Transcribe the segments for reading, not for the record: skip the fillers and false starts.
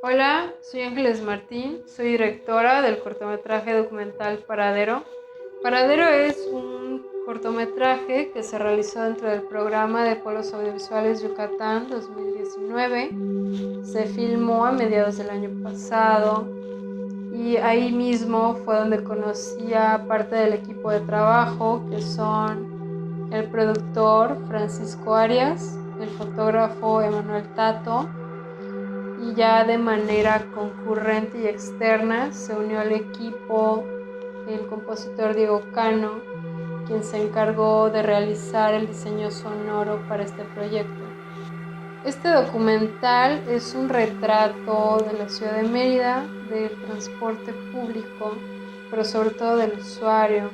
Hola, soy Ángeles Martín, soy directora del cortometraje documental Paradero. Paradero es un cortometraje que se realizó dentro del programa de Polos Audiovisuales Yucatán 2019. Se filmó a mediados del año pasado y ahí mismo fue donde conocí a parte del equipo de trabajo, que son el productor Francisco Arias, el fotógrafo Emanuel Tato, y ya de manera concurrente y externa se unió al equipo el compositor Diego Cano, quien se encargó de realizar el diseño sonoro para este proyecto. Este documental es un retrato de la ciudad de Mérida, del transporte público, pero sobre todo del usuario.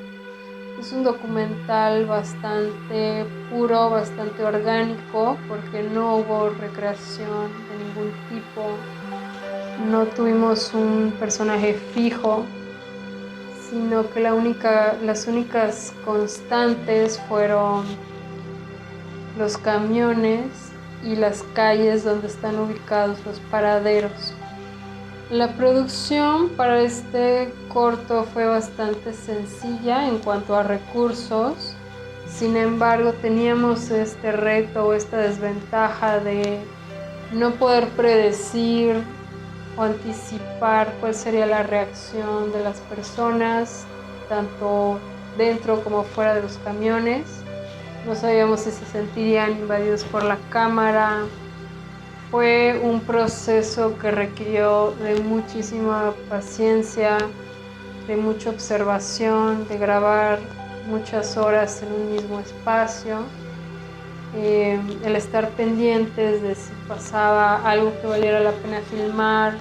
Es un documental bastante puro, bastante orgánico, porque no hubo recreación de ningún tipo. No tuvimos un personaje fijo, sino que las únicas constantes fueron los camiones y las calles donde están ubicados los paraderos. La producción para este corto fue bastante sencilla en cuanto a recursos. Sin embargo, teníamos este reto o esta desventaja de no poder predecir o anticipar cuál sería la reacción de las personas, tanto dentro como fuera de los camiones. No sabíamos si se sentirían invadidos por la cámara. Fue un proceso que requirió de muchísima paciencia, de mucha observación, de grabar muchas horas en un mismo espacio. El estar pendientes de si pasaba algo que valiera la pena filmar,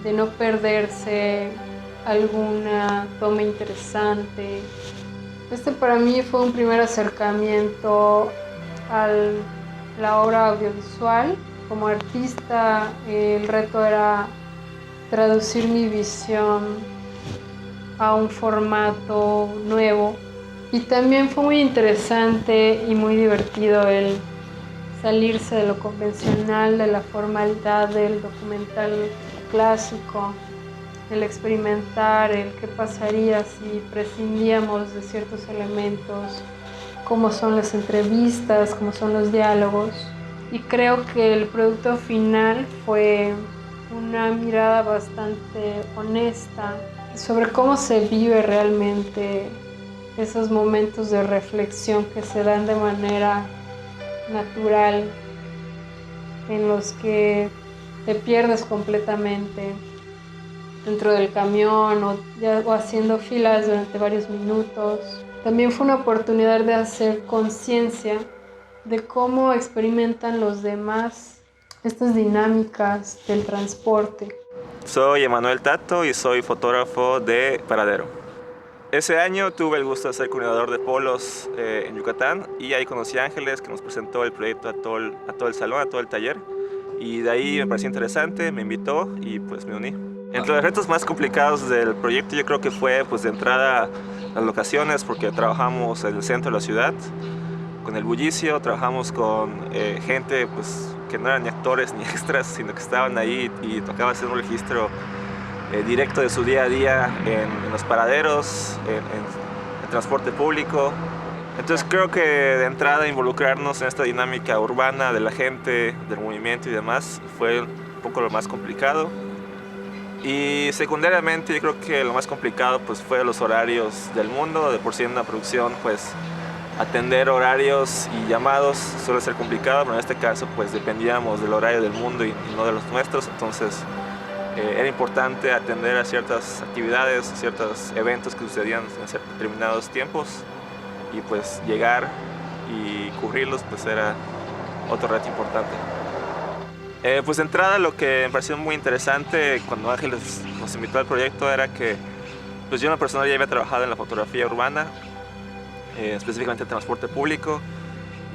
de no perderse alguna toma interesante. Este para mí fue un primer acercamiento a la obra audiovisual. Como artista, el reto era traducir mi visión a un formato nuevo. Y también fue muy interesante y muy divertido el salirse de lo convencional, de la formalidad del documental clásico, el experimentar, el qué pasaría si prescindíamos de ciertos elementos, cómo son las entrevistas, cómo son los diálogos. Y creo que el producto final fue una mirada bastante honesta sobre cómo se vive realmente esos momentos de reflexión que se dan de manera natural, en los que te pierdes completamente dentro del camión o haciendo filas durante varios minutos. También fue una oportunidad de hacer conciencia de cómo experimentan los demás estas dinámicas del transporte. Soy Emanuel Tato y soy fotógrafo de Paradero. Ese año tuve el gusto de ser coordinador de polos en Yucatán y ahí conocí a Ángeles, que nos presentó el proyecto a todo el salón, a todo el taller, y de ahí me pareció interesante, me invitó y pues me uní. Entre los retos más complicados del proyecto yo creo que fue pues de entrada las locaciones, porque trabajamos en el centro de la ciudad con el bullicio, trabajamos con gente pues que no eran ni actores ni extras, sino que estaban ahí y tocaba hacer un registro directo de su día a día en los paraderos, en transporte público. Entonces creo que de entrada involucrarnos en esta dinámica urbana de la gente, del movimiento y demás fue un poco lo más complicado. Y secundariamente yo creo que lo más complicado pues fue los horarios del mundo. De por sí en una producción pues atender horarios y llamados suele ser complicado, pero en este caso pues dependíamos del horario del mundo y no de los nuestros. Entonces era importante atender a ciertas actividades, ciertos eventos que sucedían en determinados tiempos, y pues llegar y cubrirlos pues era otro reto importante. Pues de entrada lo que me pareció muy interesante cuando Ángeles nos invitó al proyecto era que pues yo en lo personal ya había trabajado en la fotografía urbana, específicamente en transporte público.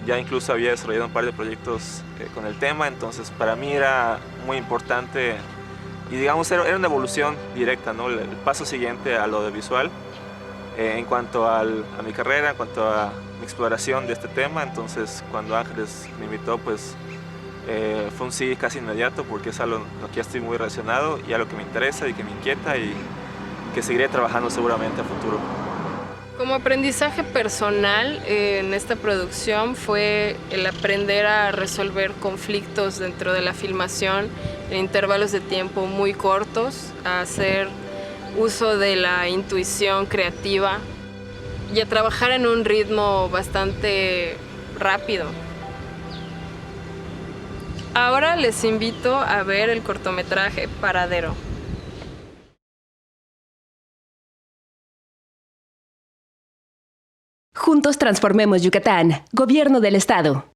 Ya incluso había desarrollado un par de proyectos con el tema, entonces para mí era muy importante y digamos era una evolución directa, ¿no? El paso siguiente a lo audiovisual en cuanto a mi carrera, en cuanto a mi exploración de este tema. Entonces cuando Ángeles me invitó pues fue un sí casi inmediato porque es algo lo que ya estoy muy relacionado y algo que me interesa y que me inquieta y que seguiré trabajando seguramente a futuro. Como aprendizaje personal en esta producción fue el aprender a resolver conflictos dentro de la filmación en intervalos de tiempo muy cortos, a hacer uso de la intuición creativa y a trabajar en un ritmo bastante rápido. Ahora les invito a ver el cortometraje Paradero. Juntos transformemos Yucatán. Gobierno del Estado.